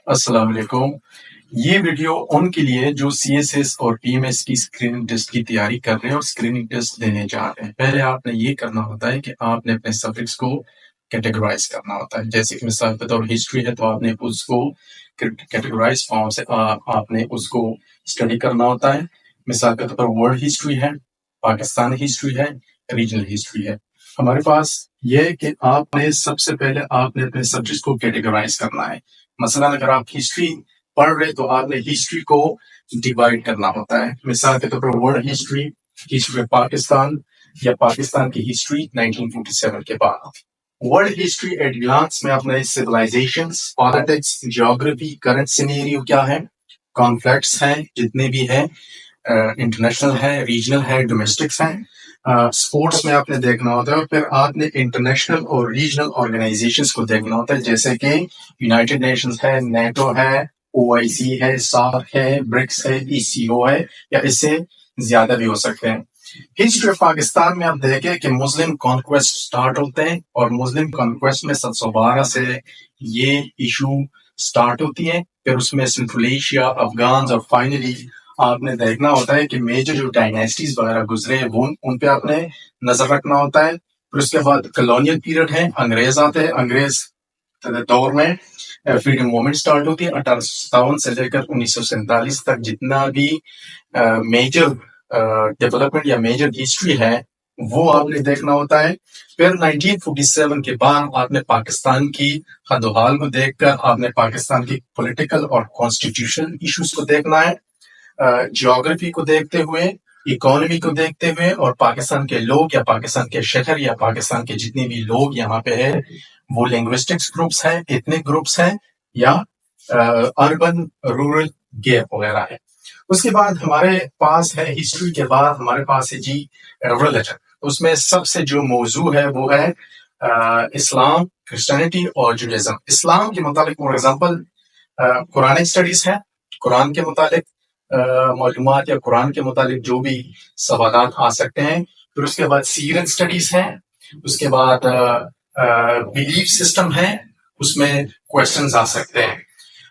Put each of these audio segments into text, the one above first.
السلام علیکم۔ یہ ویڈیو ان کے لیے جو سی ایس ایس اور پی ایم ایس کی اسکریننگ ٹیسٹ کی تیاری کر رہے ہیں اور اسکریننگ ٹیسٹ دینے جا رہے ہیں۔ پہلے آپ نے یہ کرنا ہوتا ہے کہ آپ نے اپنے سبجیکٹس کو کیٹیگرائز کرنا ہوتا ہے۔ جیسے کہ مثال کے طور ہسٹری ہے تو آپ نے اس کو کیٹیگرائز فارم سے آپ نے اس کو اسٹڈی کرنا ہوتا ہے۔ مثال کے طور پر ورلڈ ہسٹری ہے، پاکستانی ہسٹری ہے، ریجنل ہسٹری ہے۔ ہمارے پاس یہ ہے کہ آپ نے سب سے پہلے آپ نے اپنے سبجیکٹس کو کیٹیگرائز کرنا ہے۔ مثلا اگر آپ ہسٹری پڑھ رہے تو آپ نے ہسٹری کو ڈیوائڈ کرنا ہوتا ہے۔ مثال کے طور پر world history, history of Pakistan یا پاکستان کی ہسٹری 1947 کے بعد۔ ورلڈ ہسٹری ایٹ گلانس میں اپنے civilisations, politics, geography, current scenario کیا ہے، کانفلکٹس ہیں جتنے بھی ہیں، انٹرنیشنل ہے، ریجنل ہے، ڈومیسٹکس ہیں۔ اسپورٹس میں آپ نے دیکھنا ہوتا ہے، اور پھر آپ نے انٹرنیشنل اور ریجنل آرگنائزیشنز کو دیکھنا ہوتا ہے، جیسے کہ یونائٹڈ نیشنز ہے، نیٹو ہے، او آئی سی ہے، سارک ہے، برکس ہے، ای سی او ہے، یا اس سے زیادہ بھی ہو سکتے ہیں۔ ہسٹری آف پاکستان میں آپ دیکھیں کہ مسلم کانکویسٹ سٹارٹ ہوتے ہیں، اور مسلم کانکویسٹ میں 712 سے یہ ایشو سٹارٹ ہوتی ہے، پھر اس میں سنٹرل ایشیا، افغانز، اور فائنلی آپ نے دیکھنا ہوتا ہے کہ میجر جو ڈائنیسٹیز وغیرہ گزرے وہ ان پہ آپ نے نظر رکھنا ہوتا ہے۔ پھر اس کے بعد کلونیل پیریڈ ہے، انگریز آتے ہیں، انگریز دور میں فریڈم موومنٹ سٹارٹ ہوتی ہے 1857 سے لے کر 1947 تک۔ جتنا بھی میجر ڈیولپمنٹ یا میجر ہسٹری ہے وہ آپ نے دیکھنا ہوتا ہے۔ پھر 1947 کے بعد آپ نے پاکستان کی حد و حال کو دیکھ کر آپ نے پاکستان کی پولیٹیکل اور کانسٹیٹیوشنل ایشوز کو دیکھنا ہے، جیوگرافی کو دیکھتے ہوئے، اکانومی کو دیکھتے ہوئے، اور پاکستان کے لوگ یا پاکستان کے شہر یا پاکستان کے جتنے بھی لوگ یہاں پہ ہیں وہ لنگوسٹکس گروپس ہیں، ایتھنک گروپس ہیں، یا اربن رورل گیپ وغیرہ ہے۔ اس کے بعد ہمارے پاس ہے ہسٹری کے بعد ہمارے پاس ہے جی ریلیجن۔ اس میں سب سے جو موضوع ہے وہ ہے اسلام، کرسچینٹی اور جوڈیزم۔ اسلام کے متعلق فار ایگزامپل قرآن اسٹڈیز ہے، قرآن کے متعلق معلومات یا قرآن کے متعلق جو بھی سوالات آ سکتے ہیں۔ پھر اس کے بعد سیرت اسٹڈیز ہے، اس کے بعد بلیف سسٹم ہے، اس میں کوشچنز آ سکتے ہیں۔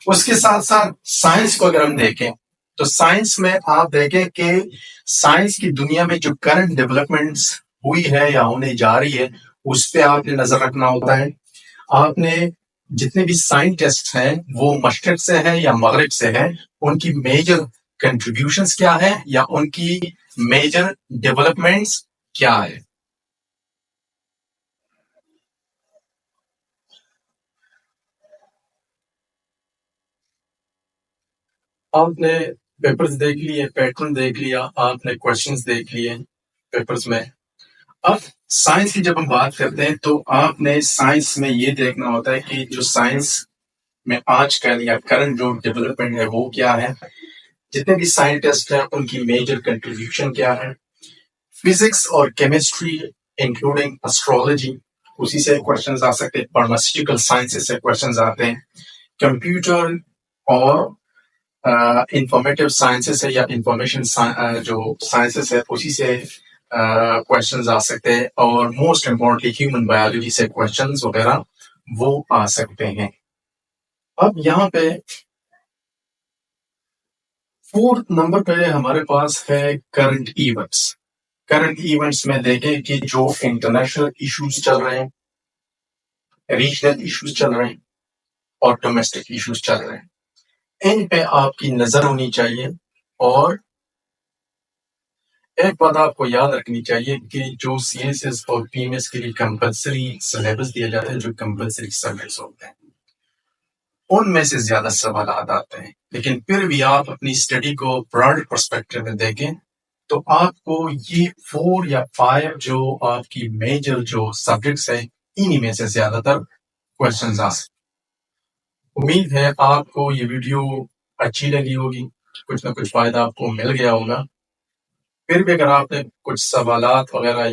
اس کے ساتھ ساتھ سائنس کو اگر ہم دیکھیں تو سائنس میں آپ دیکھیں کہ سائنس کی دنیا میں جو کرنٹ ڈیولپمنٹس ہوئی ہے یا ہونے جا رہی ہے اس پہ آپ نے نظر رکھنا ہوتا ہے۔ آپ نے جتنے بھی سائنٹسٹ ہیں وہ مشرق سے ہیں یا مغرب سے ہیں، ان کی میجر کنٹریبیوشنز کیا ہے یا ان کی میجر ڈیولپمنٹس کیا ہے۔ آپ نے پیپرز دیکھ لیے، پیٹرن دیکھ لیا، آپ نے کوشچنز دیکھ لیے پیپرز میں۔ اب سائنس کی جب ہم بات کرتے ہیں تو آپ نے سائنس میں یہ دیکھنا ہوتا ہے کہ جو سائنس میں آج کل یا کرنٹ جو ڈیولپمنٹ ہے وہ کیا ہے، جتنے بھی سائنٹسٹ ہیں ان کی میجر کنٹریبیوشن کیا ہے۔ فزکس اور کیمسٹری انکلوڈنگ اسٹرالوجی، اسی سے کوشچنز آ سکتے ہیں۔ فارماسیوٹیکل سائنسز سے کوشچنز آتے ہیں۔ کمپیوٹر اور انفارمیٹیو سائنسز ہے یا انفارمیشن جو سائنسز ہے اسی سے کوشچنز آ سکتے ہیں، اور موسٹ امپورٹنٹلی ہیومن بایولوجی سے کوشچنز وغیرہ وہ آ سکتے ہیں۔ اب یہاں پہ 4 نمبر پہ ہمارے پاس ہے کرنٹ ایونٹس۔ کرنٹ ایونٹس میں دیکھیں کہ جو انٹرنیشنل ایشوز چل رہے ہیں، ریجنل ایشوز چل رہے ہیں، اور ڈومیسٹک ایشوز چل رہے ہیں، ان پہ آپ کی نظر ہونی چاہیے۔ اور ایک بات آپ کو یاد رکھنی چاہیے کہ جو سی ایس ایس اور پی ایم ایس کے لیے کمپلسری سلیبس دیا جاتا ہے، جو کمپلسری سبجیکٹس ہوتے ہیں ان میں سے زیادہ سوالات آتے ہیں، لیکن پھر بھی آپ اپنی اسٹڈی کو براڈ پرسپیکٹو میں دیکھیں تو آپ کو یہ 4 یا 5 جو آپ کی میجر جو سبجیکٹس ہیں انہی میں سے زیادہ تر کوشچنز آ سکتے۔ امید ہے آپ کو یہ ویڈیو اچھی لگی ہوگی، کچھ نہ کچھ فائدہ آپ کو مل گیا ہوگا۔ پھر بھی اگر آپ نے کچھ سوالات وغیرہ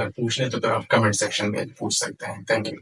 پوچھنے تو پھر آپ کمنٹ سیکشن میں پوچھ سکتے ہیں۔ Thank you.